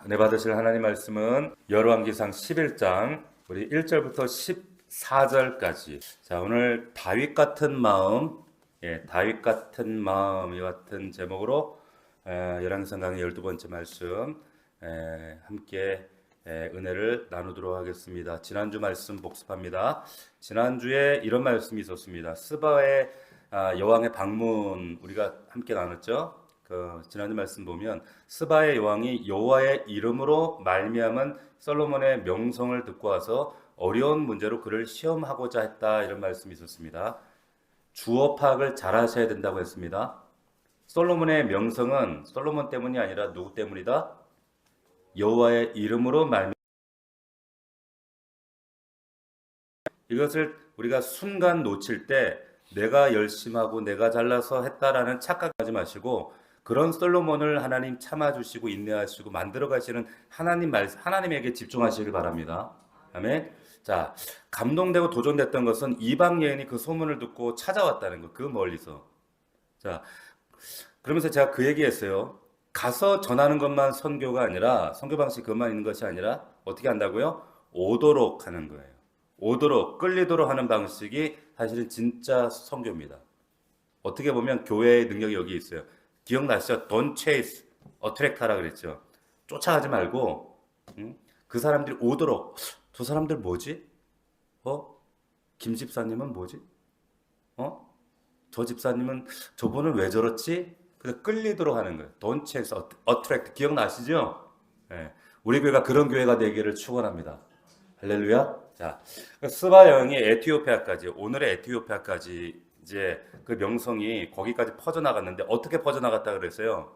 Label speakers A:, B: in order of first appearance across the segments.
A: 은혜 받으실 하나님 말씀은 열왕기상 11장 우리 1절부터 14절까지. 자, 오늘 다윗 같은 마음, 다윗 같은 마음이 같은 제목으로 열왕기상 강의 12번째 말씀 함께 은혜를 나누도록 하겠습니다. 지난주 말씀 복습합니다. 지난주에 이런 말씀이 있었습니다. 스바의 여왕의 방문 우리가 함께 나눴죠. 지난주 말씀 보면 스바의 여왕이 여호와의 이름으로 말미암은 솔로몬의 명성을 듣고 와서 어려운 문제로 그를 시험하고자 했다, 이런 말씀이 있었습니다. 주어 파악을 잘 하셔야 된다고 했습니다. 솔로몬의 명성은 솔로몬 때문이 아니라 누구 때문이다? 여호와의 이름으로 말미암. 이것을 우리가 순간 놓칠 때 내가 열심하고 내가 잘나서 했다라는 착각하지 마시고, 그런 솔로몬을 하나님 참아주시고 인내하시고 만들어 가시는 하나님에게 집중하시길 바랍니다. 아멘. 자, 감동되고 도전됐던 것은 이방 여인이 그 소문을 듣고 찾아왔다는 것, 그 멀리서. 자, 그러면서 제가 그 얘기했어요. 가서 전하는 것만 선교가 아니라, 선교 방식 그것만 있는 것이 아니라 어떻게 한다고요? 오도록 하는 거예요. 오도록, 끌리도록 하는 방식이 사실은 진짜 선교입니다. 어떻게 보면 교회의 능력이 여기 있어요. 기억나시죠? Don't chase, attract하라 그랬죠. 쫓아가지 말고, 그 사람들이 오도록. 저 사람들 뭐지? 김 집사님은 뭐지? 저 집사님은 저분은 왜 저렇지? 그래서 끌리도록 하는 거예요. Don't chase, attract. 기억나시죠? 네. 우리 교회가 그런 교회가 되기를 축원합니다. 할렐루야. 자, 스바 여왕이 에티오피아까지, 오늘의 에티오피아까지 이제 그 명성이 거기까지 퍼져나갔는데, 어떻게 퍼져나갔다 그랬어요?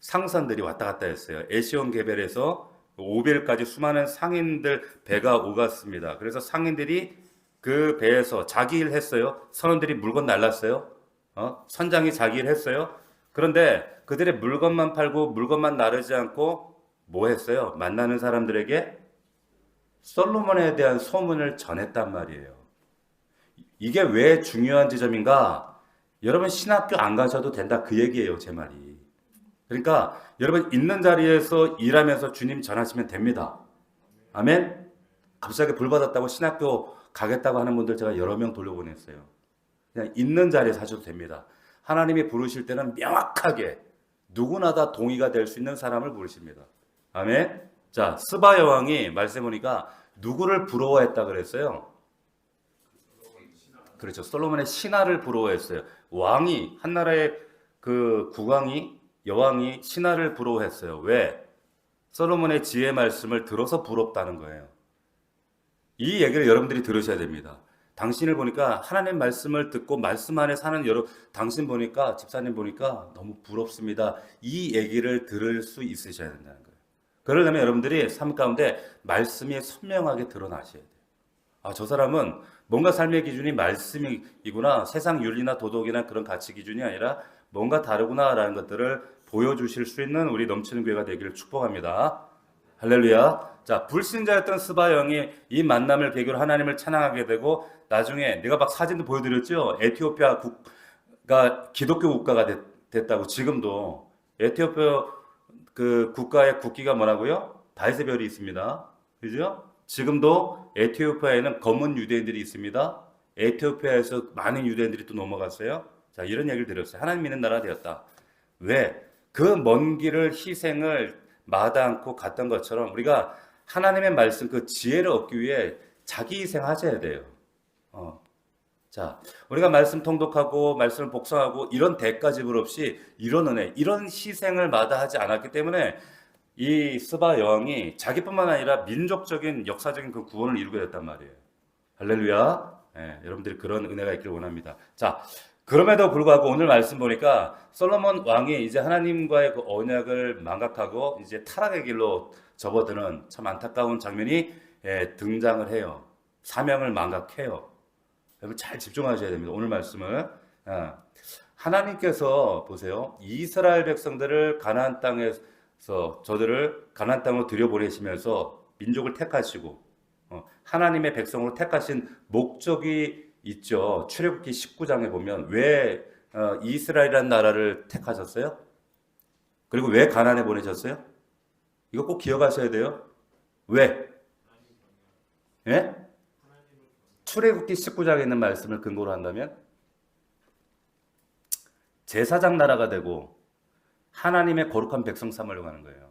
A: 상선들이 왔다 갔다 했어요. 에시온 게벨에서 오벨까지 수많은 상인들 배가 오갔습니다. 그래서 상인들이 그 배에서 자기 일 했어요. 선원들이 물건 날랐어요. 선장이 자기 일 했어요. 그런데 그들의 물건만 팔고 물건만 나르지 않고 뭐 했어요? 만나는 사람들에게 솔로몬에 대한 소문을 전했단 말이에요. 이게 왜 중요한 지점인가? 여러분 신학교 안 가셔도 된다, 그 얘기예요, 제 말이. 그러니까 여러분 있는 자리에서 일하면서 주님 전하시면 됩니다. 아멘? 갑자기 불 받았다고 신학교 가겠다고 하는 분들 제가 여러 명 돌려보냈어요. 그냥 있는 자리에서 하셔도 됩니다. 하나님이 부르실 때는 명확하게 누구나 다 동의가 될 수 있는 사람을 부르십니다. 아멘? 자, 스바 여왕이 말씀 보니까 누구를 부러워했다 그랬어요? 그렇죠. 솔로몬의 신하를 부러워했어요. 왕이, 한 나라의 그 국왕이, 여왕이 신하를 부러워했어요. 왜? 솔로몬의 지혜 말씀을 들어서 부럽다는 거예요. 이 얘기를 여러분들이 들으셔야 됩니다. 당신을 보니까, 하나님 말씀을 듣고 말씀 안에 사는 당신 보니까, 집사님 보니까 너무 부럽습니다. 이 얘기를 들을 수 있으셔야 된다는 거예요. 그러려면 여러분들이 삶 가운데 말씀이 선명하게 드러나셔야 돼요. 저 사람은 뭔가 삶의 기준이 말씀이구나, 세상 윤리나 도덕이나 그런 가치 기준이 아니라 뭔가 다르구나라는 것들을 보여주실 수 있는 우리 넘치는 교회가 되기를 축복합니다. 할렐루야. 자, 불신자였던 스바 여왕이 이 만남을 계기로 하나님을 찬양하게 되고, 나중에 내가 막 사진도 보여드렸죠. 에티오피아 국가 기독교 국가가 됐다고. 지금도 에티오피아 그 국가의 국기가 뭐라고요? 다윗의 별이 있습니다. 그죠? 지금도 에티오피아에는 검은 유대인들이 있습니다. 에티오피아에서 많은 유대인들이 또 넘어갔어요. 자, 이런 얘기를 드렸어요. 하나님 믿는 나라 되었다. 왜? 그 먼 길을 희생을 마다않고 갔던 것처럼 우리가 하나님의 말씀, 그 지혜를 얻기 위해 자기 희생하셔야 돼요. 자, 우리가 말씀 통독하고 말씀을 복성하고 이런 대가 지불 없이 이런 은혜, 이런 희생을 마다하지 않았기 때문에 이 스바 여왕이 자기뿐만 아니라 민족적인 역사적인 그 구원을 이루게 됐단 말이에요. 할렐루야. 여러분들이 그런 은혜가 있기를 원합니다. 자, 그럼에도 불구하고 오늘 말씀 보니까 솔로몬 왕이 이제 하나님과의 그 언약을 망각하고 이제 타락의 길로 접어드는 참 안타까운 장면이 등장을 해요. 사명을 망각해요. 여러분 잘 집중하셔야 됩니다. 오늘 말씀을. 하나님께서 보세요. 이스라엘 백성들을 가나안 땅에서 저들을 가나안 땅으로 들여보내시면서 민족을 택하시고 하나님의 백성으로 택하신 목적이 있죠. 출애굽기 19장에 보면 왜 이스라엘이라는 나라를 택하셨어요? 그리고 왜 가나안에 보내셨어요? 이거 꼭 기억하셔야 돼요. 왜? 예? 출애굽기 19장에 있는 말씀을 근거로 한다면 제사장 나라가 되고 하나님의 거룩한 백성 삼으려고 하는 거예요.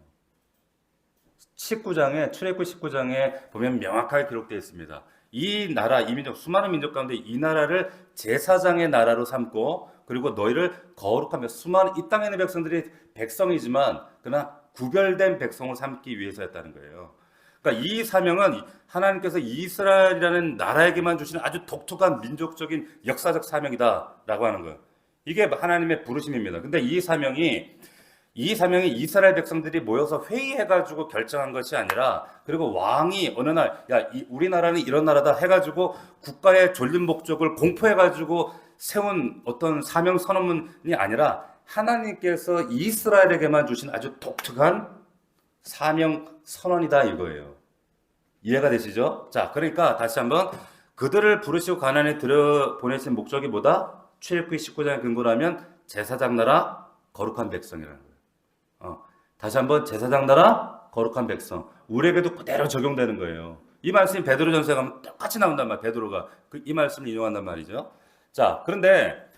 A: 19장에 출애굽기 19장에 보면 명확하게 기록되어 있습니다. 이 나라, 이 민족, 수많은 민족 가운데 이 나라를 제사장의 나라로 삼고 그리고 너희를 거룩하며 수많은 이 땅에 있는 백성들이 백성이지만 그러나 구별된 백성을 삼기 위해서였다는 거예요. 그러니까 이 사명은 하나님께서 이스라엘이라는 나라에게만 주시는 아주 독특한 민족적인 역사적 사명이다라고 하는 거예요. 이게 하나님의 부르심입니다. 근데 이 사명이 이스라엘 백성들이 모여서 회의해가지고 결정한 것이 아니라 그리고 왕이 어느 날 우리나라는 이런 나라다 해가지고 국가의 존립 목적을 공포해가지고 세운 어떤 사명 선언문이 아니라 하나님께서 이스라엘에게만 주신 아주 독특한 사명 선언이다 이거예요. 이해가 되시죠? 자, 그러니까 다시 한번 그들을 부르시고 가나안에 들여 보내신 목적이 뭐다? 출애굽기 19장에 근거로 하면 제사장 나라 거룩한 백성이라는 거예요. 다시 한번 제사장 나라 거룩한 백성. 우리에게도 그대로 적용되는 거예요. 이 말씀이 베드로전서에 가면 똑같이 나온단 말이에요. 베드로가 이 말씀을 인용한단 말이죠. 자, 그런데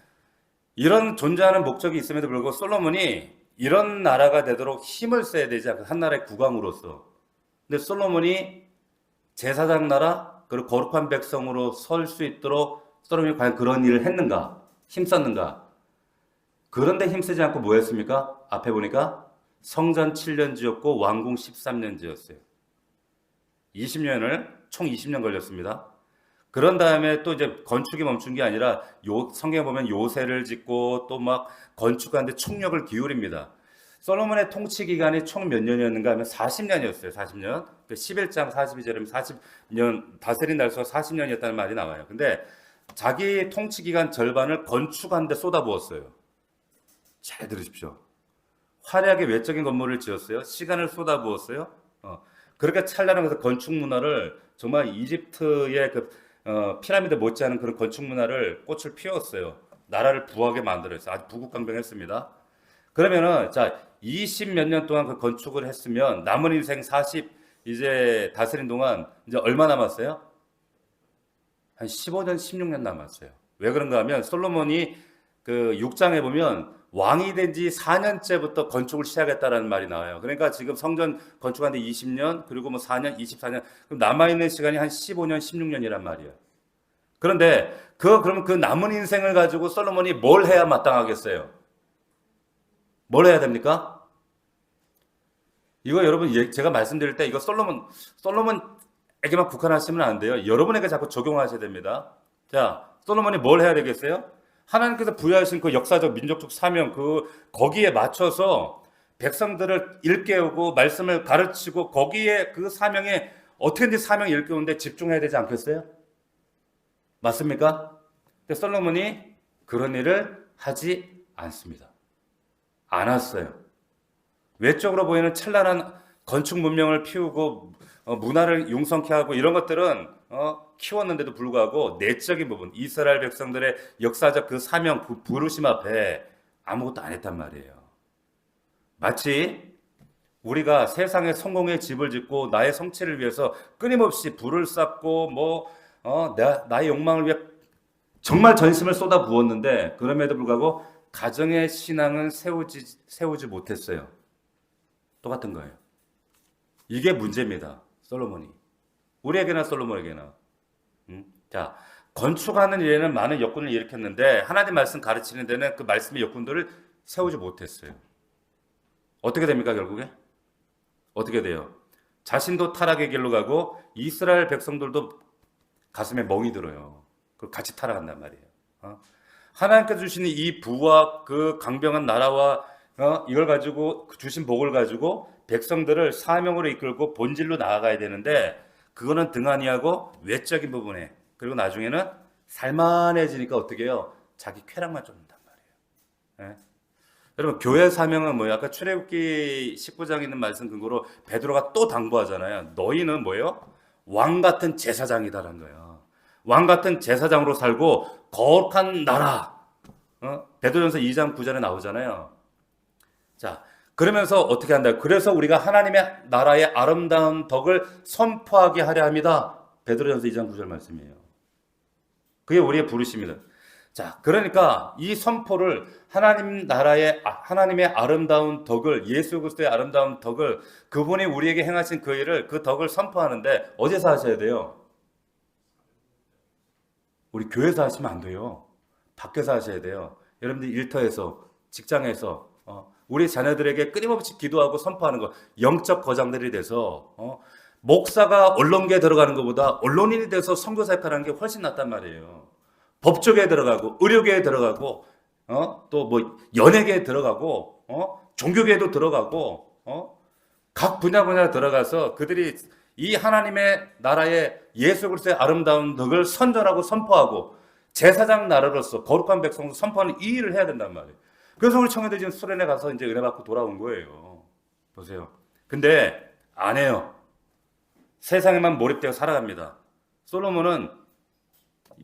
A: 이런 존재하는 목적이 있음에도 불구하고 솔로몬이 이런 나라가 되도록 힘을 써야 되지 않고 한 나라의 국왕으로서. 근데 솔로몬이 제사장 나라 그리고 거룩한 백성으로 설 수 있도록 솔로몬이 과연 그런 일을 했는가? 힘썼는가? 그런데 힘쓰지 않고 뭐 했습니까? 앞에 보니까 성전 7년 지었고 왕궁 13년 지었어요. 20년을 총 20년 걸렸습니다. 그런 다음에 또 이제 건축이 멈춘 게 아니라 성경에 보면 요새를 짓고 또 막 건축하는데 총력을 기울입니다. 솔로몬의 통치 기간이 총 몇 년이었는가 하면 40년이었어요. 40년. 11장 42절이면 40년 다스린 날수가 40년이었다는 말이 나와요. 근데 자기 통치 기간 절반을 건축하는 데 쏟아부었어요. 잘 들으십시오. 화려하게 외적인 건물을 지었어요. 시간을 쏟아부었어요. 그렇게 찬란한 것을 건축 문화를 정말 이집트의 피라미드 못지않은 그런 건축 문화를 꽃을 피웠어요. 나라를 부하게 만들었어요. 아주 부국강병했습니다. 그러면은 자 20 몇 년 동안 그 건축을 했으면 남은 인생 40 이제 다스린 동안 이제 얼마 남았어요? 한 15년, 16년 남았어요. 왜 그런가 하면 솔로몬이 그 6장에 보면 왕이 된 지 4년째부터 건축을 시작했다라는 말이 나와요. 그러니까 지금 성전 건축하는데 20년, 그리고 뭐 4년, 24년, 그럼 남아있는 시간이 한 15년, 16년이란 말이에요. 그런데 그러면 그 남은 인생을 가지고 솔로몬이 뭘 해야 마땅하겠어요? 뭘 해야 됩니까? 이거 여러분 제가 말씀드릴 때 이거 솔로몬에게만 국한하시면 안 돼요. 여러분에게 자꾸 적용하셔야 됩니다. 자, 솔로몬이 뭘 해야 되겠어요? 하나님께서 부여하신 그 역사적 민족적 사명 거기에 맞춰서 백성들을 일깨우고 말씀을 가르치고 거기에 그 사명에 어떻게든지 사명을 일깨우는데 집중해야 되지 않겠어요? 맞습니까? 근데 솔로몬이 그런 일을 하지 않습니다. 안 왔어요. 외적으로 보이는 찬란한 건축 문명을 피우고 문화를 융성케 하고 이런 것들은 키웠는데도 불구하고 내적인 부분, 이스라엘 백성들의 역사적 그 사명, 그 부르심 앞에 아무것도 안 했단 말이에요. 마치 우리가 세상에 성공의 집을 짓고 나의 성취를 위해서 끊임없이 불을 쌓고 나의 욕망을 위해 정말 전심을 쏟아 부었는데 그럼에도 불구하고 가정의 신앙은 세우지 못했어요. 똑같은 거예요. 이게 문제입니다. 솔로몬이. 우리에게나 솔로몬에게나. 자, 건축하는 일에는 많은 역군을 일으켰는데 하나님 말씀 가르치는 데는 그 말씀의 역군들을 세우지 못했어요. 어떻게 됩니까 결국에? 어떻게 돼요? 자신도 타락의 길로 가고 이스라엘 백성들도 가슴에 멍이 들어요. 그걸 같이 타락한단 말이에요. 하나님께서 주신 이 부와 그 강병한 나라와 이걸 가지고 주신 복을 가지고 백성들을 사명으로 이끌고 본질로 나아가야 되는데 그거는 등한히하고 외적인 부분에 그리고 나중에는 살만해지니까 어떻게 해요? 자기 쾌락만 쫓는단 말이에요. 네? 여러분 교회 사명은 뭐예요? 아까 출애굽기 19장에 있는 말씀 근거로 베드로가 또 당부하잖아요. 너희는 뭐예요? 왕 같은 제사장이다라는 거예요. 왕 같은 제사장으로 살고 거룩한 나라. 베드로전서 2장 9절에 나오잖아요. 자, 그러면서 어떻게 한다? 그래서 우리가 하나님의 나라의 아름다운 덕을 선포하게 하려 합니다. 베드로전서 2장 9절 말씀이에요. 그게 우리의 부르심이다. 자, 그러니까 이 선포를 하나님의 아름다운 덕을, 예수 그리스도의 아름다운 덕을, 그분이 우리에게 행하신 그 일을, 그 덕을 선포하는데 어디서 하셔야 돼요? 우리 교회에서 하시면 안 돼요. 밖에서 하셔야 돼요. 여러분들 일터에서, 직장에서, 우리 자녀들에게 끊임없이 기도하고 선포하는 거, 영적 거장들이 돼서, 목사가 언론계에 들어가는 것보다 언론인이 돼서 선교사역하는 게 훨씬 낫단 말이에요. 법조계에 들어가고, 의료계에 들어가고, 또 뭐 연예계에 들어가고, 종교계에도 들어가고, 각 분야 들어가서 그들이 이 하나님의 나라의 예수 그리스도의 아름다운 덕을 선전하고 선포하고 제사장 나라로서 거룩한 백성으로 선포하는 이 일을 해야 된단 말이에요. 그래서 우리 청년들이 지금 수련회 가서 이제 은혜 받고 돌아온 거예요. 보세요. 근데 안 해요. 세상에만 몰입되어 살아갑니다. 솔로몬은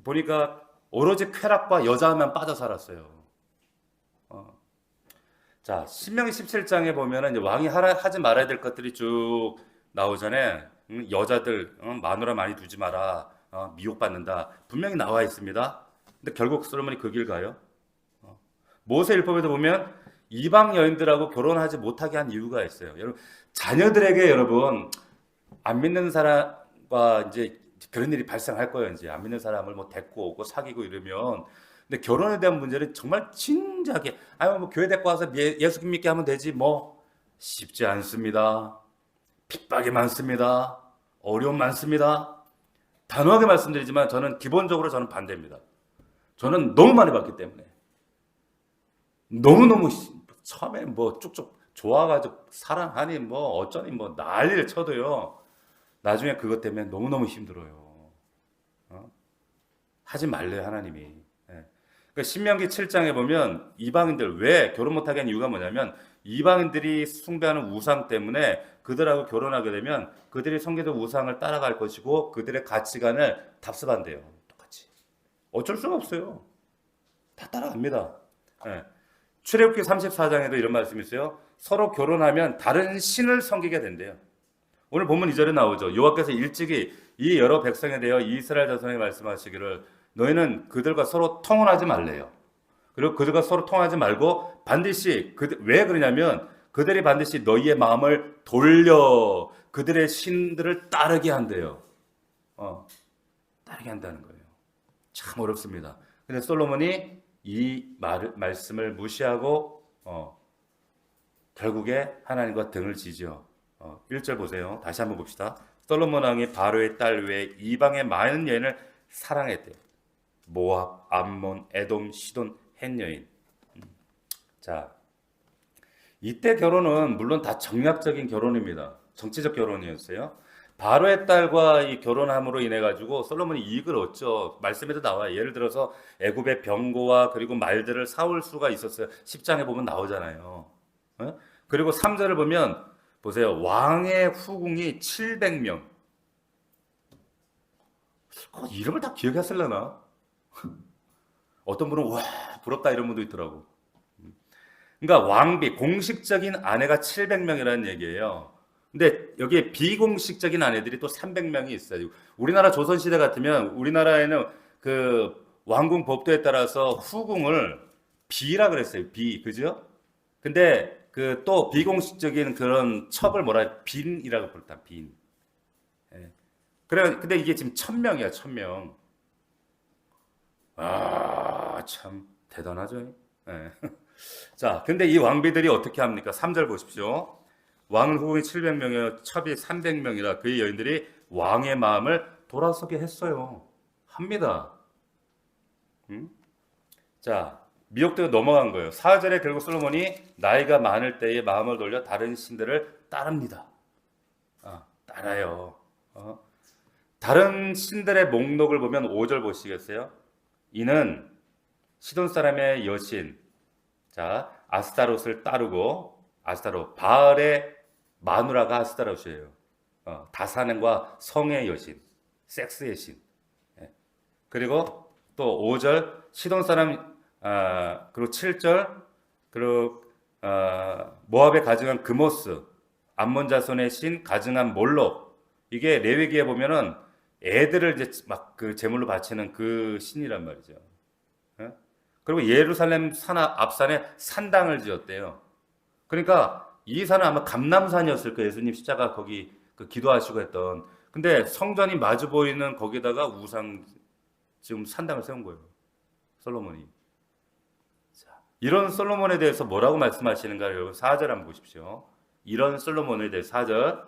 A: 보니까 오로지 쾌락과 여자만 빠져 살았어요. 자, 신명기 17장에 보면은 이제 왕이 하지 말아야 될 것들이 쭉 나오잖아요. 여자들 마누라 많이 두지 마라. 미혹받는다. 분명히 나와 있습니다. 근데 결국 솔로몬이 그 길 가요. 모세율법에도 보면 이방 여인들하고 결혼하지 못하게 한 이유가 있어요. 여러분, 자녀들에게 여러분 안 믿는 사람과 이제 그런 일이 발생할 거예요. 이제 안 믿는 사람을 뭐 데리고 오고 사귀고 이러면. 근데 결혼에 대한 문제는 정말 진지하게, 뭐 교회 데리고 와서 예수 믿게 하면 되지, 뭐 쉽지 않습니다. 핍박이 많습니다. 어려움 많습니다. 단호하게 말씀드리지만 저는 기본적으로 저는 반대입니다. 저는 너무 많이 봤기 때문에. 너무너무 처음에 뭐 쭉쭉 좋아가지고 사랑하니 뭐 어쩌니 뭐 난리를 쳐도요. 나중에 그것 때문에 너무너무 힘들어요. 하지 말래요, 하나님이. 예. 그러니까 신명기 7장에 보면 이방인들 왜 결혼 못하게 한 이유가 뭐냐면 이방인들이 숭배하는 우상 때문에 그들하고 결혼하게 되면 그들이 섬기던 우상을 따라갈 것이고 그들의 가치관을 답습한대요. 똑같이. 어쩔 수가 없어요. 다 따라갑니다. 예. 출애굽기 34장에도 이런 말씀이 있어요. 서로 결혼하면 다른 신을 섬기게 된대요. 오늘 본문 2절에 나오죠. 여호와께서 일찍이 이 여러 백성에 대하여 이스라엘 자손에게 말씀하시기를 너희는 그들과 서로 통혼하지 말래요. 그리고 그들과 서로 통하지 말고 반드시 왜 그러냐면 그들이 반드시 너희의 마음을 돌려 그들의 신들을 따르게 한대요. 따르게 한다는 거예요. 참 어렵습니다. 근데 솔로몬이 이 말씀을 무시하고 결국에 하나님과 등을 지죠. 1절 보세요. 다시 한번 봅시다. 솔로몬 왕이 바로의 딸 외에 이방의 많은 여인을 사랑했대요. 모압, 암몬, 에돔, 시돈, 헷 여인. 자, 이때 결혼은 물론 다 정략적인 결혼입니다. 정치적 결혼이었어요. 바로의 딸과 이 결혼함으로 인해 가지고 솔로몬이 이익을 얻죠. 말씀에도 나와요. 예를 들어서 애굽의 병거와 그리고 말들을 사올 수가 있었어요. 10장에 보면 나오잖아요. 그리고 3절을 보면 보세요. 왕의 후궁이 700명. 이름을 다 기억했을려나? 어떤 분은 와 부럽다 이런 분도 있더라고. 그러니까 왕비 공식적인 아내가 700명이라는 얘기예요. 근데 여기에 비공식적인 아내들이 또 300명이 있어요. 우리나라 조선시대 같으면 우리나라에는 그 왕궁 법도에 따라서 후궁을 비라 그랬어요. 비, 그죠? 근데 그 또 비공식적인 그런 첩을 뭐라 빈이라고 부르다. 빈. 예. 그래 근데 이게 지금 1000명이야. 1000명. 아, 참 대단하죠. 예. 자, 근데 이 왕비들이 어떻게 합니까? 3절 보십시오. 왕은 후궁이 700명이요 첩이 300명이라 그의 여인들이 왕의 마음을 돌아서게 했어요. 합니다. 자, 미혹되고 넘어간 거예요. 4절에 결국 솔로몬이 나이가 많을 때에 마음을 돌려 다른 신들을 따릅니다. 따라요. 다른 신들의 목록을 보면 5절 보시겠어요? 이는 시돈 사람의 여신, 자 아스타롯을 따르고 아스타롯 바알의 마누라가 아스타롯이에요. 다사는과 성의 여신, 섹스의 신. 그리고 또 5절 시돈 사람 그리고 7절 그리고 모압에 가증한 그모스, 암몬 자손의 신 가증한 몰록. 이게 레위기에 보면은 애들을 이제 막 그 제물로 바치는 그 신이란 말이죠. 예? 그리고 예루살렘 산 앞산에 산당을 지었대요. 그러니까 이 산은 아마 감람산이었을 거예요. 예수님 십자가 거기 그 기도하시고 했던. 근데 성전이 마주 보이는 거기다가 우상 지금 산당을 세운 거예요. 솔로몬이. 자, 이런 솔로몬에 대해서 뭐라고 말씀하시는가 여러분 4절 한번 보십시오. 이런 솔로몬에 대해 4절.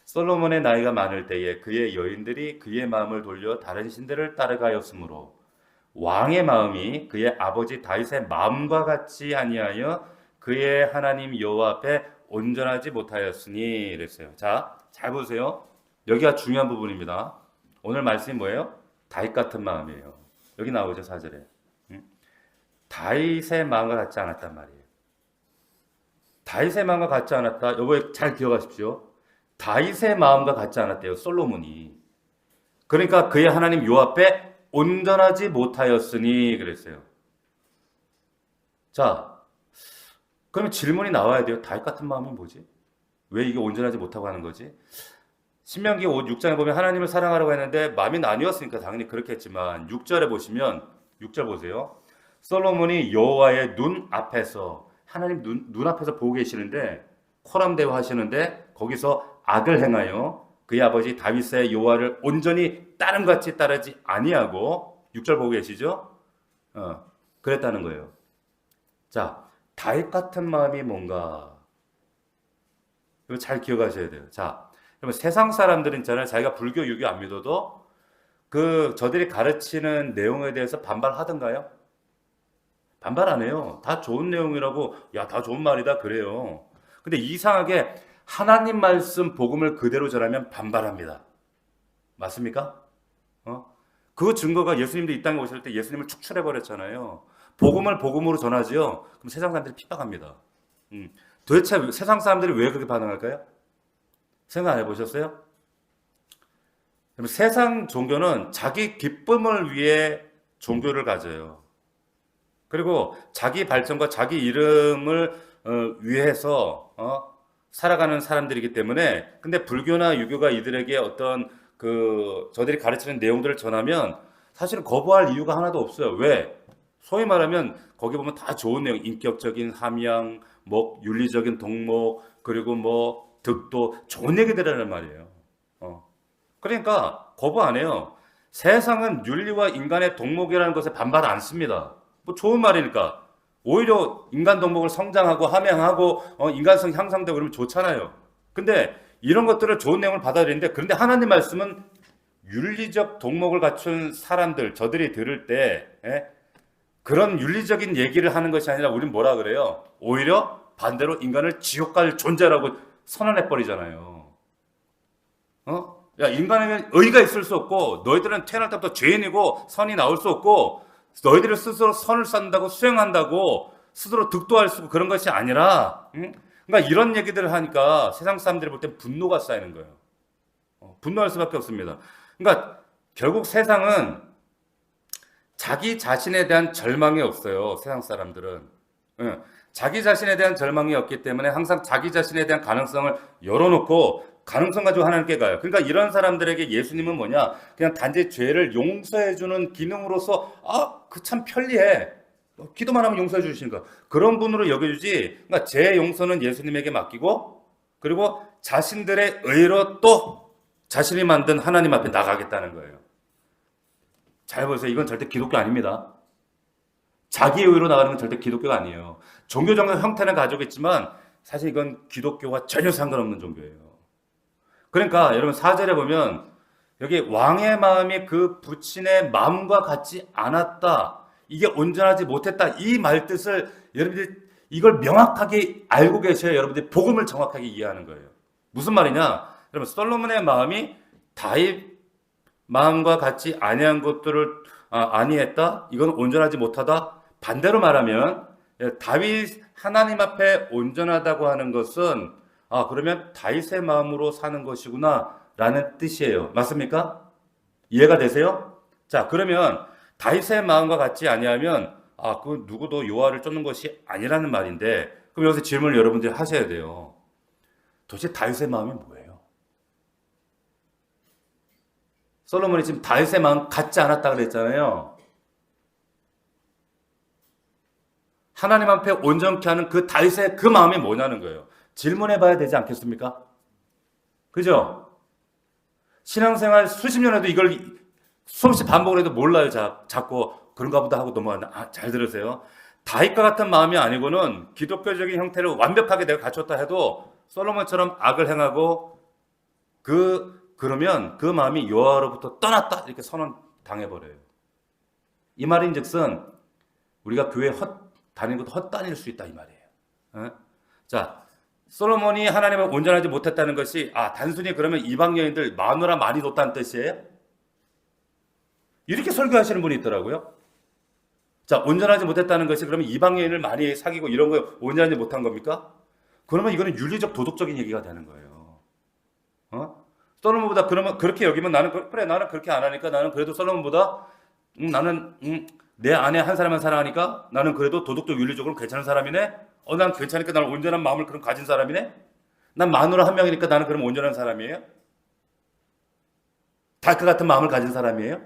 A: 솔로몬의 나이가 많을 때에 그의 여인들이 그의 마음을 돌려 다른 신들을 따라가였으므로 왕의 마음이 그의 아버지 다윗의 마음과 같이 아니하여 그의 하나님 여호와 앞에 온전하지 못하였으니 이랬어요. 자, 잘 보세요. 여기가 중요한 부분입니다. 오늘 말씀이 뭐예요? 다윗 같은 마음이에요. 여기 나오죠, 4절에. 다윗의 마음과 같지 않았단 말이에요. 다윗의 마음과 같지 않았다. 여보 잘 기억하십시오. 다윗의 마음과 같지 않았대요. 솔로몬이. 그러니까 그의 하나님 요 앞에 온전하지 못하였으니 그랬어요. 자, 그러면 질문이 나와야 돼요. 다윗 같은 마음이 뭐지? 왜 이게 온전하지 못하고 하는 거지? 신명기 6장에 보면 하나님을 사랑하라고 했는데 마음이 나뉘었으니까 당연히 그렇게 했지만 6절에 보시면 6절 보세요. 솔로몬이 여호와의 눈 앞에서 하나님 눈 앞에서 보고 계시는데 코람대화 하시는데 거기서 악을 행하여 그의 아버지 다윗의 여호와를 온전히 다름같이 따르지 아니하고 6절 보고 계시죠? 그랬다는 거예요. 자, 다윗 같은 마음이 뭔가 이거 잘 기억하셔야 돼요. 자, 그러면 세상 사람들은 있잖아요. 자기가 불교, 유교 안 믿어도 그 저들이 가르치는 내용에 대해서 반발하던가요? 반발 안 해요. 다 좋은 내용이라고, 야, 다 좋은 말이다 그래요. 근데 이상하게 하나님 말씀 복음을 그대로 전하면 반발합니다. 맞습니까? 그 증거가 예수님도 이 땅에 오실 때 예수님을 축출해 버렸잖아요. 복음을 복음으로 전하지요. 그럼 세상 사람들이 핍박합니다. 도대체 세상 사람들이 왜 그렇게 반응할까요? 생각 안 해보셨어요? 세상 종교는 자기 기쁨을 위해 종교를 가져요. 그리고 자기 발전과 자기 이름을 위해서 살아가는 사람들이기 때문에 근데 불교나 유교가 이들에게 어떤 그 저들이 가르치는 내용들을 전하면 사실은 거부할 이유가 하나도 없어요. 왜? 소위 말하면 거기 보면 다 좋은 내용, 인격적인 함양, 뭐 윤리적인 동목, 그리고 뭐 득도 좋은 얘기들이란 말이에요. 그러니까 거부 안 해요. 세상은 윤리와 인간의 동목이라는 것에 반발 안 씁니다. 뭐 좋은 말이니까. 오히려 인간 동목을 성장하고 함양하고 인간성 향상되고 그러면 좋잖아요. 근데 이런 것들을 좋은 내용을 받아들이는데 그런데 하나님 말씀은 윤리적 동목을 갖춘 사람들 저들이 들을 때 그런 윤리적인 얘기를 하는 것이 아니라 우리는 뭐라 그래요? 오히려 반대로 인간을 지옥 갈 존재라고 선언해 버리잖아요. 야, 인간에게는 의가 있을 수 없고 너희들은 태어날 때부터 죄인이고 선이 나올 수 없고 너희들을 스스로 선을 쌓는다고 수행한다고 스스로 득도할 수 있고 그런 것이 아니라 그러니까 이런 얘기들을 하니까 세상 사람들이 볼 때 분노가 쌓이는 거예요. 분노할 수밖에 없습니다. 그러니까 결국 세상은 자기 자신에 대한 절망이 없어요. 세상 사람들은. 자기 자신에 대한 절망이 없기 때문에 항상 자기 자신에 대한 가능성을 열어놓고 가능성 가지고 하나님께 가요. 그러니까 이런 사람들에게 예수님은 뭐냐? 그냥 단지 죄를 용서해주는 기능으로서 그 참 편리해. 기도만 하면 용서해 주시니까 그런 분으로 여겨주지. 그러니까 죄 용서는 예수님에게 맡기고 그리고 자신들의 의로 또 자신이 만든 하나님 앞에 나가겠다는 거예요. 잘 보세요. 이건 절대 기독교 아닙니다. 자기의 의로 나가는 건 절대 기독교가 아니에요. 종교적인 형태는 가지고 있지만 사실 이건 기독교와 전혀 상관없는 종교예요. 그러니까 여러분 4절에 보면 여기 왕의 마음이 그 부친의 마음과 같지 않았다. 이게 온전하지 못했다. 이 말뜻을 여러분들이 이걸 명확하게 알고 계셔야 여러분들이 복음을 정확하게 이해하는 거예요. 무슨 말이냐? 여러분 솔로몬의 마음이 다윗 마음과 같이 아니한 것들을 아니했다. 이건 온전하지 못하다. 반대로 말하면 다윗 하나님 앞에 온전하다고 하는 것은 그러면 다윗의 마음으로 사는 것이구나 라는 뜻이에요. 맞습니까? 이해가 되세요? 자, 그러면 다윗의 마음과 같지 아니하면 그 누구도 여호와를 쫓는 것이 아니라는 말인데 그럼 여기서 질문을 여러분들이 하셔야 돼요. 도대체 다윗의 마음이 뭐예요? 솔로몬이 지금 다윗의 마음 갖지 않았다 그랬잖아요. 하나님 앞에 온전케 하는 그 다윗의 그 마음이 뭐냐는 거예요. 질문해 봐야 되지 않겠습니까? 그죠? 신앙생활 수십 년 해도 이걸 수없이 반복을 해도 몰라요. 자꾸 그런가 보다 하고 넘어간다. 잘 들으세요. 다윗과 같은 마음이 아니고는 기독교적인 형태를 완벽하게 내가 갖췄다 해도 솔로몬처럼 악을 행하고 그러면 그 마음이 여호와로부터 떠났다 이렇게 선언 당해버려요. 이 말인즉슨 우리가 교회 다니는 것도 헛다닐 수 있다 이 말이에요. 어? 자, 솔로몬이 하나님을 온전하지 못했다는 것이 단순히 그러면 이방 여인들 마누라 많이 뒀다는 뜻이에요? 이렇게 설교하시는 분이 있더라고요. 자, 온전하지 못했다는 것이 그러면 이방 여인을 많이 사귀고 이런 거 온전하지 못한 겁니까? 그러면 이거는 윤리적 도덕적인 얘기가 되는 거예요. 솔로몬보다 그러면 그렇게 여기면 나는 그렇게 안 하니까 나는 그래도 솔로몬보다 나는 내 아내 한 사람만 사랑하니까 나는 그래도 도덕적 윤리적으로 괜찮은 사람이네. 난 괜찮으니까 나는 온전한 마음을 그럼 가진 사람이네. 난 마누라 한 명이니까 나는 그럼 온전한 사람이에요? 다윗 같은 마음을 가진 사람이에요?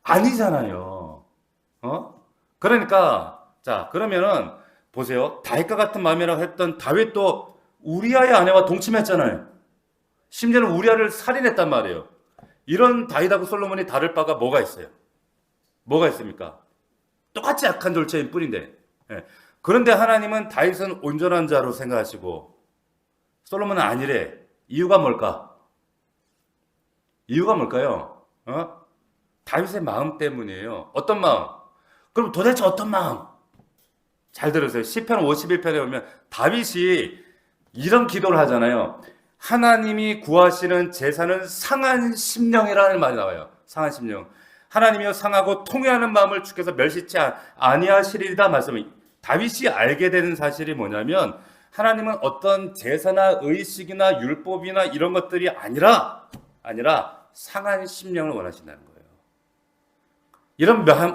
A: 아니잖아요. 그러니까 자 그러면은 보세요. 다윗과 같은 마음이라고 했던 다윗도 우리아의 아내와 동침했잖아요. 심지어는 우리아를 살인했단 말이에요. 이런 다윗하고 솔로몬이 다를 바가 뭐가 있어요? 뭐가 있습니까? 똑같이 악한 졸체인 뿐인데. 예. 그런데 하나님은 다윗은 온전한 자로 생각하시고 솔로몬은 아니래. 이유가 뭘까? 이유가 뭘까요? 다윗의 마음 때문이에요. 어떤 마음? 그럼 도대체 어떤 마음? 잘 들으세요. 시편 51편에 보면 다윗이 이런 기도를 하잖아요. 하나님이 구하시는 제사는 상한 심령이라는 말이 나와요. 상한 심령. 하나님이여 상하고 통회하는 마음을 주께서 멸시치 아니하시리다 말씀을 다윗이 알게 되는 사실이 뭐냐면 하나님은 어떤 제사나 의식이나 율법이나 이런 것들이 아니라 상한 심령을 원하신다는 거예요.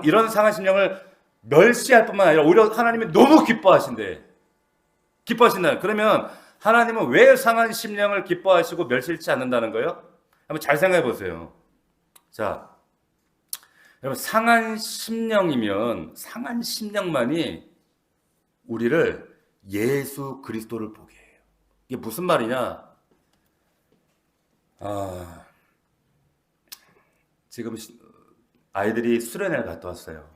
A: 이런 상한 심령을 멸시할 뿐만 아니라 오히려 하나님이 너무 기뻐하신대. 기뻐하신다. 그러면 하나님은 왜 상한 심령을 기뻐하시고 멸시치 않는다는 거예요? 한번 잘 생각해 보세요. 자, 여러분 상한 심령만이 우리를 예수 그리스도를 보게 해요. 이게 무슨 말이냐? 지금 아이들이 수련회를 갔다 왔어요.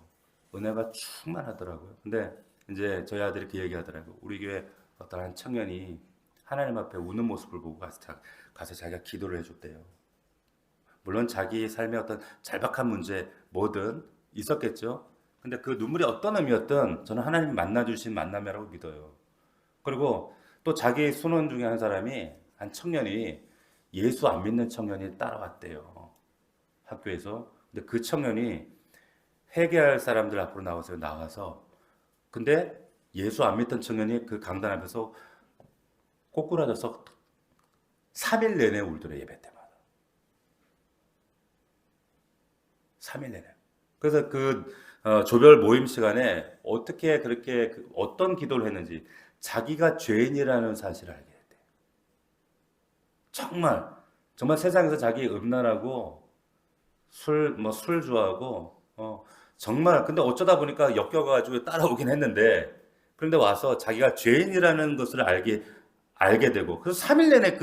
A: 은혜가 충만하더라고요. 근데 이제 저희 아들이 그 얘기 하더라고요. 우리 교회 어떤 한 청년이 하나님 앞에 우는 모습을 보고 가서 자기가 기도를 해줬대요. 물론 자기 삶의 어떤 절박한 문제 뭐든 있었겠죠. 근데 그 눈물이 어떤 의미였든 저는 하나님이 만나주신 만남이라고 믿어요. 그리고 또 자기 순원 중에 한 청년이 예수 안 믿는 청년이 따라왔대요. 학교에서. 근데 그 청년이 회개할 사람들 앞으로 나와서 근데 예수 안 믿던 청년이 그 강단 앞에서 꼬꾸라져서 3일 내내 울더래. 예배 때마다 3일 내내. 그래서 그 조별 모임 시간에 어떻게 그렇게 어떤 기도를 했는지 자기가 죄인이라는 사실을 알게 됐대. 정말 세상에서 자기 음란하고 술 좋아하고 정말 근데 어쩌다 보니까 엮여가지고 따라오긴 했는데 그런데 와서 자기가 죄인이라는 것을 알게 되고 그래서 3일 내내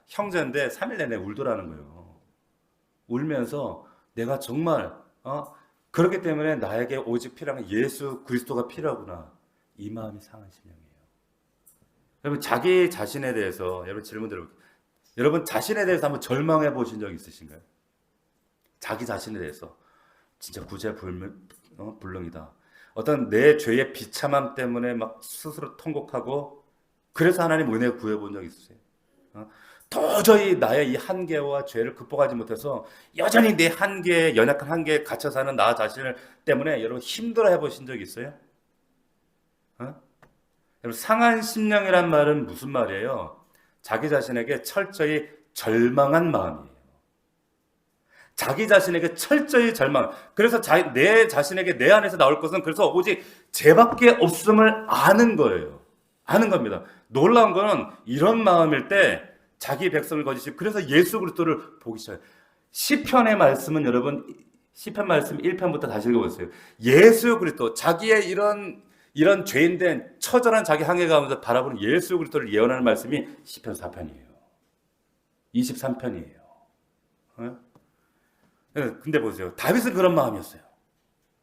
A: 형제인데 3일 내내 울더라는 거예요. 울면서 내가 정말 그렇기 때문에 나에게 오직 필요한 예수 그리스도가 필요하구나. 이 마음이 상한 심령이에요. 여러분 자기 자신에 대해서 여러분 질문 드려볼게요. 여러분 자신에 대해서 한번 절망해 보신 적 있으신가요? 자기 자신에 대해서 진짜 구제불능이다. 어떤 내 죄의 비참함 때문에 막 스스로 통곡하고 그래서 하나님 은혜 구해본 적 있으세요? 도저히 나의 이 한계와 죄를 극복하지 못해서 여전히 내 연약한 한계에 갇혀 사는 나 자신을 때문에 여러분 힘들어 해보신 적 있어요? 여러분 상한 심령이란 말은 무슨 말이에요? 자기 자신에게 철저히 절망한 마음이에요. 자기 자신에게 철저히 절망. 그래서 내 자신에게 내 안에서 나올 것은 그래서 오직 죄밖에 없음을 아는 거예요. 하는 겁니다. 놀라운 거는 이런 마음일 때 자기 백성을 거지시고 그래서 예수 그리스도를 보기 시작해요. 시편의 말씀은 여러분 시편 말씀 1편부터 다시 읽어보세요. 예수 그리스도 자기의 이런 죄인된 처절한 자기 항해 가운데 바라보는 예수 그리스도를 예언하는 말씀이 시편 4편이에요. 23편이에요. 근데 보세요. 다윗은 그런 마음이었어요.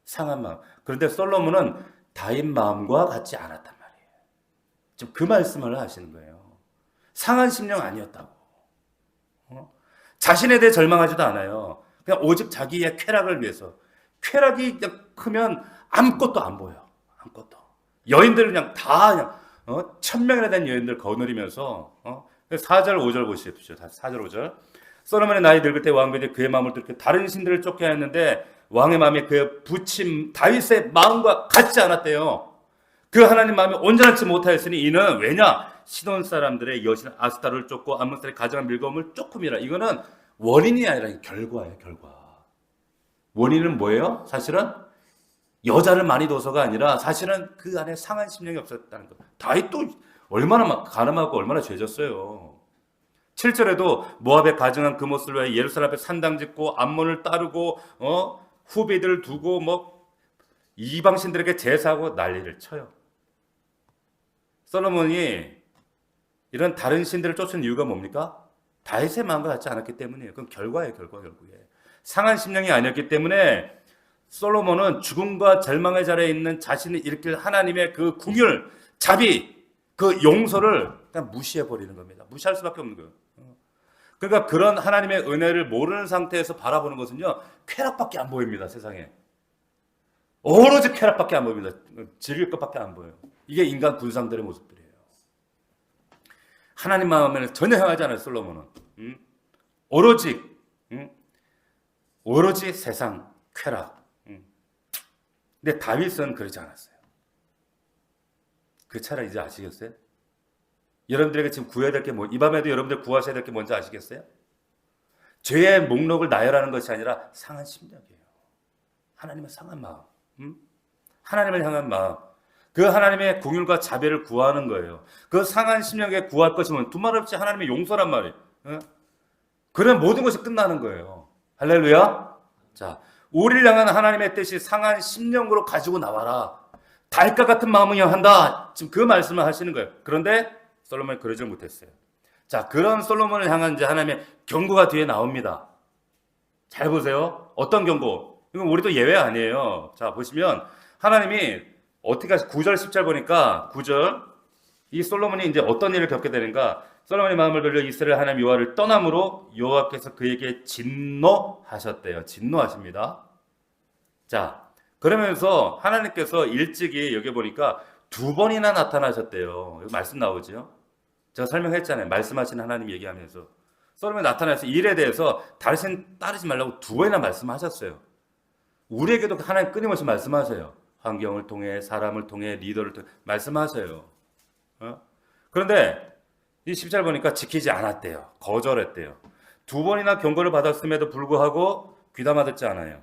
A: 상한 마음. 그런데 솔로몬은 다윗 마음과 같지 않았단 말이에요. 좀 그 말씀을 하시는 거예요. 상한 심령 아니었다고. 자신에 대해 절망하지도 않아요. 그냥 오직 자기의 쾌락을 위해서. 쾌락이 크면 아무것도 안 보여. 아무것도. 여인들은 그냥 다 그냥 1000명이나 된 여인들 거느리면서 4절 5절 보십시오. 4절 5절. 솔로몬의 나이 늙을 때 왕비들이 그의 마음을 들켜 다른 신들을 쫓게 하였는데 왕의 마음이 그의 부친 다윗의 마음과 같지 않았대요. 그 하나님 마음이 온전하지 못하였으니 이는 왜냐? 시돈 사람들의 여신 아스타를 쫓고 암몬 사람의 가정한 밀검을 쫓음이라. 이거는 원인이 아니라 결과예요. 결과. 원인은 뭐예요? 사실은 여자를 많이 둬서가 아니라 사실은 그 안에 상한 심령이 없었다는 거. 다윗도 얼마나 막 가늠하고 얼마나 죄졌어요. 7절에도 모압에 가증한 그못을 위하여 예루살렘 앞에 산당 짓고 암몬을 따르고 후비들 두고 뭐 이방신들에게 제사하고 난리를 쳐요. 솔로몬이 이런 다른 신들을 쫓은 이유가 뭡니까? 다윗의 마음과 같지 않았기 때문이에요. 그건 결과예요. 결국에. 상한 심령이 아니었기 때문에 솔로몬은 죽음과 절망의 자리에 있는 자신을 일으킬 하나님의 그 궁율, 자비, 그 용서를 그냥 무시해버리는 겁니다. 무시할 수밖에 없는 거예요. 그러니까 그런 하나님의 은혜를 모르는 상태에서 바라보는 것은요, 쾌락밖에 안 보입니다. 세상에. 오로지 쾌락밖에 안 보입니다. 즐길 것밖에 안 보여요. 이게 인간 군상들의 모습들이에요. 하나님 마음에는 전혀 향하지 않아요. 솔로몬은. 오로지 세상, 쾌락. 근데 다윗은 그러지 않았어요. 그 차라리 이제 아시겠어요? 여러분들에게 지금 구해야 될 게 뭐, 이 밤에도 여러분들 구하셔야 될 게 뭔지 아시겠어요? 죄의 목록을 나열하는 것이 아니라 상한 심령이에요. 하나님의 상한 마음. 하나님을 향한 마음. 그 하나님의 공율과 자비를 구하는 거예요. 그 상한 심령에 구할 것이면 두말 없이 하나님의 용서란 말이에요. 그러면 모든 것이 끝나는 거예요. 할렐루야. 자, 우리를 향한 하나님의 뜻이 상한 심령으로 가지고 나와라. 달과 같은 마음을 한다. 지금 그 말씀을 하시는 거예요. 그런데 솔로몬이 그러지 못했어요. 자, 그런 솔로몬을 향한 이제 하나님의 경고가 뒤에 나옵니다. 잘 보세요. 어떤 경고? 이건 우리도 예외 아니에요. 자, 보시면 하나님이 어떻게 9절 10절 보니까 9절 이 솔로몬이 이제 어떤 일을 겪게 되는가? 솔로몬의 마음을 돌려 이스라엘 하나님 여호와를 떠남으로 여호와께서 그에게 진노하셨대요. 진노하십니다. 자, 그러면서 하나님께서 일찍이 여기 보니까 2번이나 나타나셨대요. 여기 말씀 나오죠? 제가 설명했잖아요. 말씀하신 하나님 얘기하면서 솔로몬이 나타나서 일에 대해서 다른 따르지 말라고 2번이나 말씀하셨어요. 우리에게도 하나님 끊임없이 말씀하세요. 환경을 통해, 사람을 통해, 리더를 통해 말씀하세요. 그런데 이 10절 보니까 지키지 않았대요. 거절했대요. 2번이나 경고를 받았음에도 불구하고 귀담아 듣지 않아요.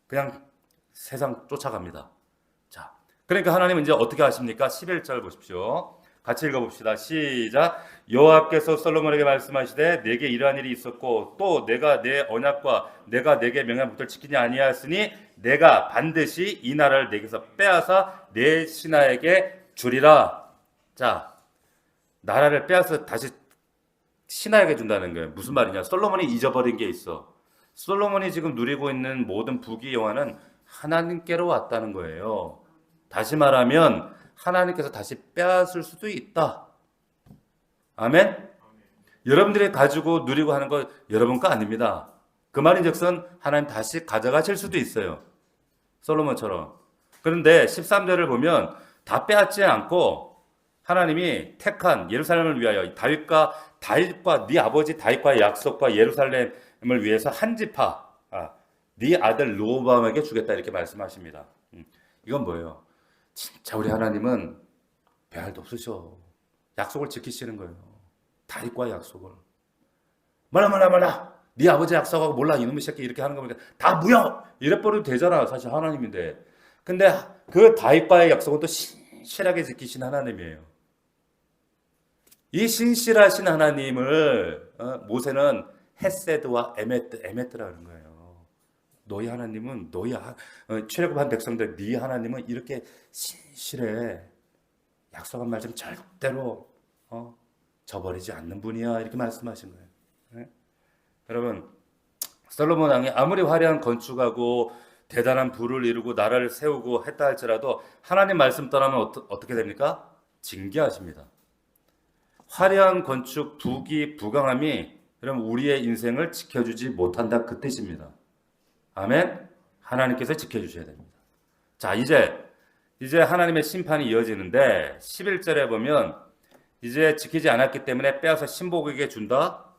A: 그냥 세상 쫓아갑니다. 자, 그러니까 하나님은 이제 어떻게 하십니까? 11절 보십시오. 같이 읽어봅시다. 시작. 여호와께서 솔로몬에게 말씀하시되 내게 이러한 일이 있었고 또 내가 내 언약과 내가 내게 명한 법도를 지키지 아니하였으니 내가 반드시 이 나라를 내게서 빼앗아 내 신하에게 주리라. 자, 나라를 빼앗아 다시 신하에게 준다는 거예요. 무슨 말이냐? 솔로몬이 잊어버린 게 있어. 솔로몬이 지금 누리고 있는 모든 부귀 영화는 하나님께로 왔다는 거예요. 다시 말하면 하나님께서 다시 빼앗을 수도 있다. 아멘? 여러분들이 가지고 누리고 하는 거 여러분 거 아닙니다. 그 말인즉슨 하나님 다시 가져가실 수도 있어요. 솔로몬처럼. 그런데 13절을 보면 다 빼앗지 않고 하나님이 택한 예루살렘을 위하여 다윗과 네 아버지 다윗과의 약속과 예루살렘을 위해서 한 지파 네 아들 르호보암에게 주겠다 이렇게 말씀하십니다. 이건 뭐예요? 진짜 우리 하나님은 배알도 없으셔. 약속을 지키시는 거예요. 다윗과의 약속을. 몰라. 네 아버지 약속하고 몰라 이놈의 새끼 이렇게 하는 거 보니까 다 무효! 이래버려도 되잖아. 사실 하나님인데. 근데 그 다윗과의 약속은 또 신실하게 지키신 하나님이에요. 이 신실하신 하나님을 모세는 헤세드와 에메트라는 거예요. 너희 하나님은 출애굽한 백성들 네 하나님은 이렇게 신실해. 약속한 말씀 절대로 저버리지 않는 분이야. 이렇게 말씀하신 거예요. 네? 여러분, 솔로몬 왕이 아무리 화려한 건축하고 대단한 부를 이루고 나라를 세우고 했다 할지라도 하나님 말씀 떠나면 어떻게 됩니까? 징계하십니다. 화려한 건축, 부귀, 부강함이 여러분 우리의 인생을 지켜주지 못한다 그 뜻입니다. 아멘. 하나님께서 지켜주셔야 됩니다. 자, 이제 하나님의 심판이 이어지는데 11절에 보면 이제 지키지 않았기 때문에 빼앗아 신복에게 준다.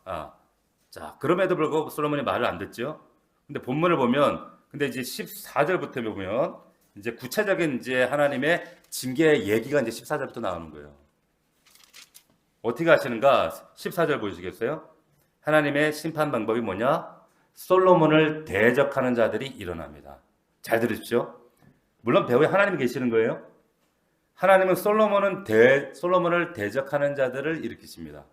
A: 자, 그럼에도 불구하고 솔로몬이 말을 안 듣죠. 근데 본문을 보면 근데 이제 14절부터 보면 이제 구체적인 이제 하나님의 징계 얘기가 이제 14절부터 나오는 거예요. 어떻게 하시는가? 14절 보시겠어요? 하나님의 심판 방법이 뭐냐? 솔로몬을 대적하는 자들이 일어납니다. 잘 들으십시오. 물론 배후에 하나님이 계시는 거예요. 하나님은 솔로몬을 대적하는 자들을 일으키십니다.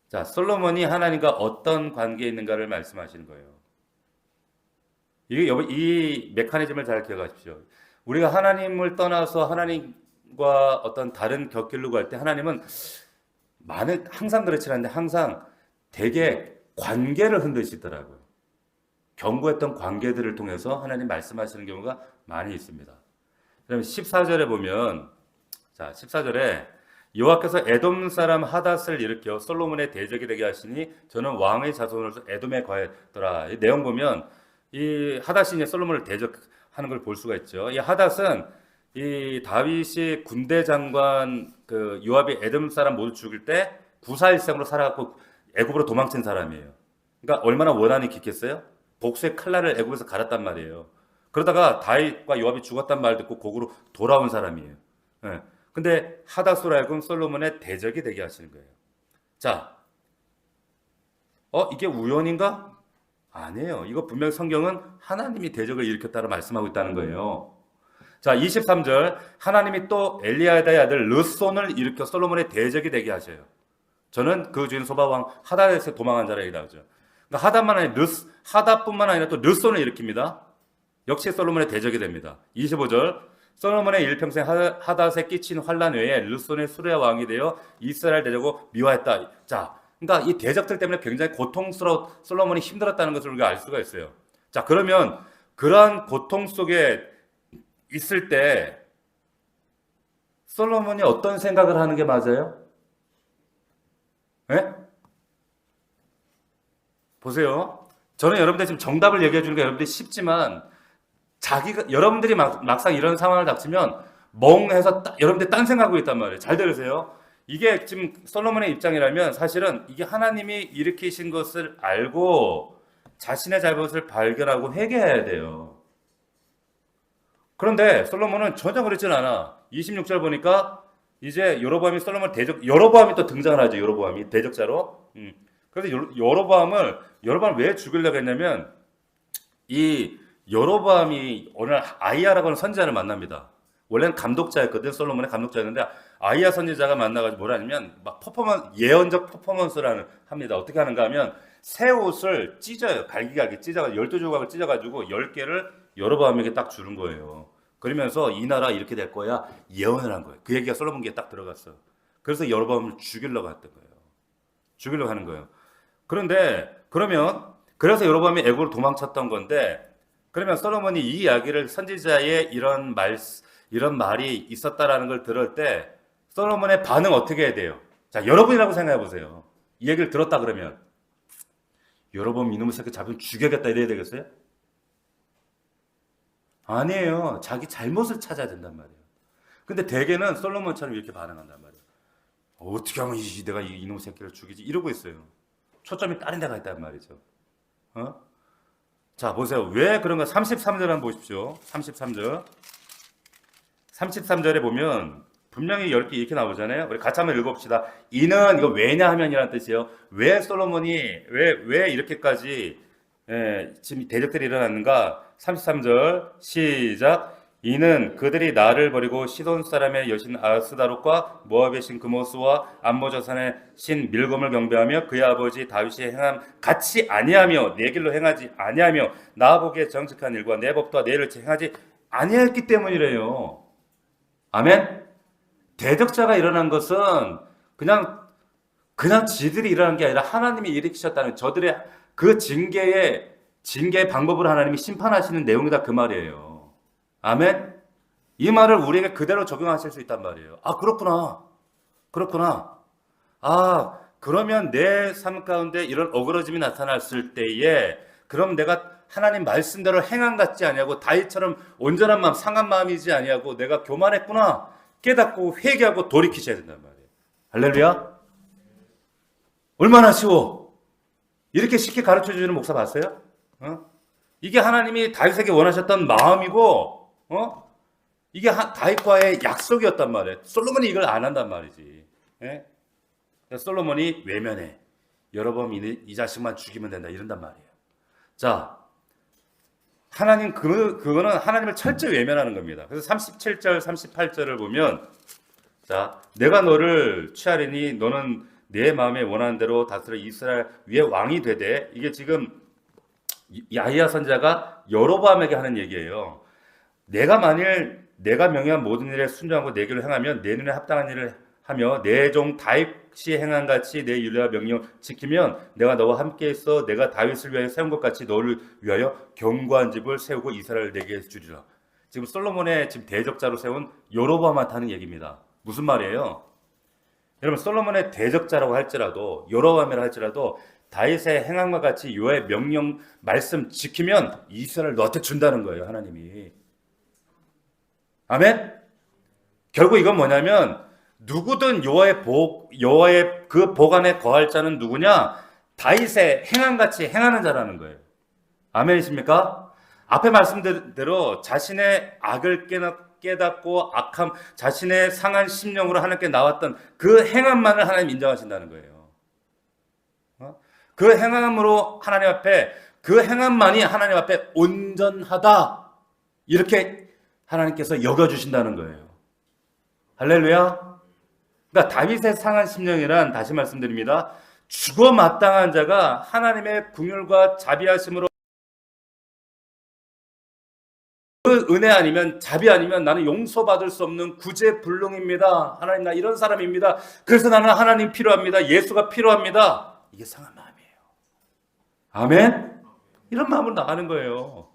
A: 자, 솔로몬이 하나님과 어떤 관계에 있는가를 말씀하시는 거예요. 이 메커니즘을 잘 기억하십시오. 우리가 하나님을 떠나서 하나님과 어떤 다른 곁길로 갈 때 하나님은 항상 그렇지 않은데 항상 되게 관계를 흔드시더라고요. 견고했던 관계들을 통해서 하나님 말씀하시는 경우가 많이 있습니다. 그다음에 14절에 보면 자, 14절에 여호와께서 에돔 사람 하닷을 일으켜 솔로몬의 대적이 되게 하시니 저는 왕의 자손으로서 에돔에 거했더라. 이 내용 보면 이 하닷이 이제 솔로몬을 대적하는 걸 볼 수가 있죠. 이 하닷은 이 다윗이 군대 장관 그 요압이 에돔 사람 모두 죽일 때 구사일생으로 살아갖고 애굽으로 도망친 사람이에요. 그러니까 얼마나 원한이 깊겠어요? 복수의 칼날을 애굽에서 갈았단 말이에요. 그러다가 다윗과 요압이 죽었단 말 듣고 곡으로 돌아온 사람이에요. 예. 근데 하닷으로 하여금 솔로몬의 대적이 되게 하시는 거예요. 자, 이게 우연인가? 아니에요. 이거 분명히 성경은 하나님이 대적을 일으켰다고 말씀하고 있다는 거예요. 자, 23절 하나님이 또 엘리야다의 아들 르손을 일으켜 솔로몬의 대적이 되게 하셔요. 저는 그 주인 소바왕 하닷에서 도망한 자라 얘기하죠. 그러니까 하닷뿐만 아니라 또 르손을 일으킵니다. 역시 솔로몬의 대적이 됩니다. 25절 솔로몬의 일평생 하닷에 끼친 환란 외에 르손의 수레 왕이 되어 이스라엘 대적을 미워했다. 자, 그러니까 이 대적들 때문에 굉장히 솔로몬이 힘들었다는 것을 우리가 알 수가 있어요. 자, 그러면 그러한 고통 속에 있을 때 솔로몬이 어떤 생각을 하는 게 맞아요? 네? 보세요. 저는 여러분들 지금 정답을 얘기해 주는 게 여러분들이 쉽지만 여러분들이 막상 이런 상황을 닥치면 멍해서 여러분들이 딴 생각하고 있단 말이에요. 잘 들으세요. 이게 지금 솔로몬의 입장이라면 사실은 이게 하나님이 일으키신 것을 알고 자신의 잘못을 발견하고 회개해야 돼요. 그런데 솔로몬은 전혀 그렇진 않아. 26절 보니까 이제 여로보암이 솔로몬 여로보암이 또 등장을 하죠. 여로보암이 대적자로. 그래서 여로보암을 왜 죽이려고 했냐면 이 여로보암이 오늘 아이야라고 하는 선지자를 만납니다. 원래는 감독자였거든. 솔로몬의 감독자였는데 아이야 선지자가 만나가지고 뭐라 하냐면 막 예언적 퍼포먼스를 합니다. 어떻게 하는가 하면 새 옷을 찢어요. 갈기갈기 찢어가지고 12조각을 찢어가지고 10개를 여로보암에게 딱 주는 거예요. 그러면서 이 나라 이렇게 될 거야 예언을 한 거예요. 그 얘기가 솔로몬 귀에 딱 들어갔어. 그래서 여로보암을 죽이려고 했던 거예요. 죽이려고 하는 거예요. 그래서 여로보암이 애굽으로 도망쳤던 건데 그러면 솔로몬이 이 이야기를 선지자의 이런 말이 있었다라는 걸 들을 때 솔로몬의 반응 어떻게 해야 돼요? 자, 여러분이라고 생각해 보세요. 이 얘기를 들었다 그러면 여로보암 이놈의 새끼 잡으면 죽여야겠다 이래야 되겠어요? 아니에요. 자기 잘못을 찾아야 된단 말이에요. 근데 대개는 솔로몬처럼 이렇게 반응한단 말이에요. 어떻게 하면 내가 이놈의 새끼를 죽이지? 이러고 있어요. 초점이 다른 데가 있단 말이죠. 자, 보세요. 왜 그런가? 33절 한번 보십시오. 33절에 보면 분명히 10개 이렇게 나오잖아요. 우리 같이 한번 읽어봅시다. 이는 이거 왜냐하면이라는 뜻이에요. 왜 솔로몬이 왜 이렇게까지 지금 대적들이 일어났는가? 33절 시작. 이는 그들이 나를 버리고 시돈 사람의 여신 아스다롯과 모압의 신 그모스와 암모자산의 신 밀검을 경배하며 그의 아버지 다윗이 행함 같이 아니하며 내 길로 행하지 아니하며 나 보기에 정직한 일과 내 법도와 내 일을 행하지 아니했기 때문이래요. 아멘. 대적자가 일어난 것은 그냥 지들이 일어난 게 아니라 하나님이 일으키셨다는 저들의 그 징계의 방법을 하나님이 심판하시는 내용이다 그 말이에요. 아멘. 이 말을 우리에게 그대로 적용하실 수 있단 말이에요. 아, 그렇구나. 아, 그러면 내 삶 가운데 이런 어그러짐이 나타났을 때에 그럼 내가 하나님 말씀대로 행한 같지 아니하고 다윗처럼 온전한 마음, 상한 마음이지 아니하고 내가 교만했구나 깨닫고 회개하고 돌이키셔야 된단 말이에요. 할렐루야. 얼마나 쉬워. 이렇게 쉽게 가르쳐주는 목사 봤어요? 이게 하나님이 다윗에게 원하셨던 마음이고 이게 다윗과의 약속이었단 말이에요. 솔로몬이 이걸 안 한단 말이지. 예? 솔로몬이 외면해. 여러분 이 자식만 죽이면 된다 이런단 말이에요. 자, 하나님 그거는 하나님을 철저히 외면하는 겁니다. 그래서 37절 38절을 보면 자, 내가 너를 취하리니 너는 내 마음에 원하는 대로 다스려 이스라엘 위에 왕이 되되 이게 지금 야히야 선지자가 여로보암에게 하는 얘기예요. 내가 명령한 모든 일에 순종하고 내 길을 행하면 내 눈에 합당한 일을 하며 내 종 다윗이 행한 같이 내 율례와 명령 지키면 내가 너와 함께 있어 내가 다윗을 위하여 세운 것 같이 너를 위하여 견고한 집을 세우고 이스라엘을 내게 주리라. 지금 솔로몬의 지금 대적자로 세운 여로보암한테 하는 얘기입니다. 무슨 말이에요? 여러분 솔로몬의 대적자라고 할지라도 여로보암이라 할지라도 다윗의 행함과 같이 여호와의 명령 말씀 지키면 이스라엘 너한테 준다는 거예요. 하나님이. 아멘. 결국 이건 뭐냐면 누구든 여호와의 그 복 안에 거할 자는 누구냐? 다윗의 행함같이 행하는 자라는 거예요. 아멘이십니까? 앞에 말씀대로 자신의 악을 깨닫고 악함, 자신의 상한 심령으로 하나님께 나왔던 그 행함만을 하나님 인정하신다는 거예요. 그 행함으로 하나님 앞에 그 행함만이 하나님 앞에 온전하다 이렇게 하나님께서 여겨주신다는 거예요. 할렐루야. 그러니까 다윗의 상한 심령이란 다시 말씀드립니다. 죽어 마땅한 자가 하나님의 긍휼과 자비하심으로 그 은혜 아니면 자비 아니면 나는 용서받을 수 없는 구제불능입니다. 하나님 나 이런 사람입니다. 그래서 나는 하나님 필요합니다. 예수가 필요합니다. 이게 상한 마음이에요. 아멘. 이런 마음으로 나가는 거예요.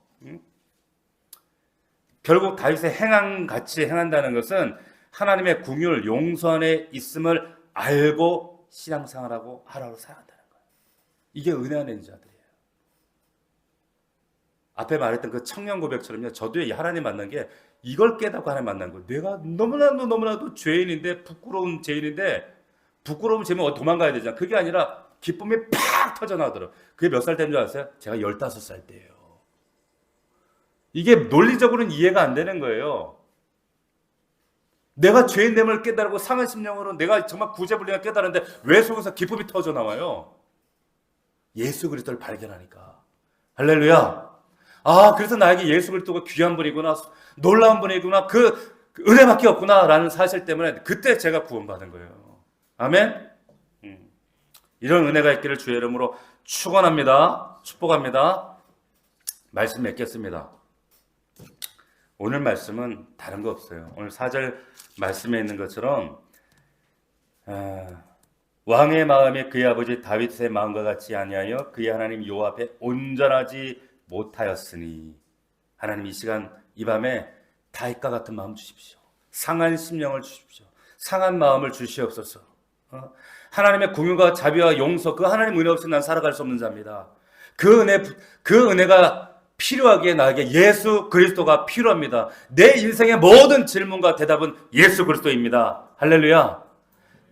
A: 결국 다윗의 행함 같이 행한다는 것은 하나님의 긍휼 용서 안에 있음을 알고 신앙생활하고 하라고 살아간다는 거예요. 이게 은혜 안에 있는 자들이에요. 앞에 말했던 그 청년 고백처럼요. 저도 하나님 만난 게 이걸 깨닫고 하나님 만난 거예요. 내가 너무나도 죄인인데 부끄러운 죄인인데 부끄러움 죄면 도망가야 되잖아. 그게 아니라 기쁨이 팍 터져나오더라고요. 그게 몇 살 때인 줄 아세요? 제가 15살 때예요. 이게 논리적으로는 이해가 안 되는 거예요. 내가 죄인됨을 깨달고 상한 심령으로 내가 정말 구제불능을 깨달았는데 왜 속에서 기쁨이 터져나와요? 예수 그리스도를 발견하니까. 할렐루야. 아, 그래서 나에게 예수 그리스도가 귀한 분이구나, 놀라운 분이구나, 그 은혜밖에 없구나라는 사실 때문에 그때 제가 구원받은 거예요. 아멘. 이런 은혜가 있기를 주의 이름으로 축원합니다. 축복합니다. 말씀 맺겠습니다. 오늘 말씀은 다른 거 없어요. 오늘 4절 말씀에 있는 것처럼 왕의 마음이 그의 아버지 다윗의 마음과 같이 아니하여 그의 하나님 여호와 앞에 온전하지 못하였으니 하나님 이 시간 이 밤에 다윗과 같은 마음 주십시오. 상한 심령을 주십시오. 상한 마음을 주시옵소서. 하나님의 긍휼과 자비와 용서 그 하나님 은혜 없이 난 살아갈 수 없는 자입니다. 그 은혜가 필요하기에 나에게 예수 그리스도가 필요합니다. 내 인생의 모든 질문과 대답은 예수 그리스도입니다. 할렐루야.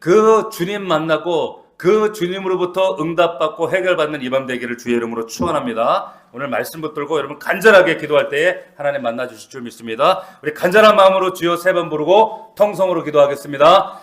A: 그 주님 만나고 그 주님으로부터 응답받고 해결받는 이 밤 되기를 주의 이름으로 축원합니다. 오늘 말씀 붙들고 여러분 간절하게 기도할 때에 하나님 만나 주실 줄 믿습니다. 우리 간절한 마음으로 주여 3번 부르고 통성으로 기도하겠습니다.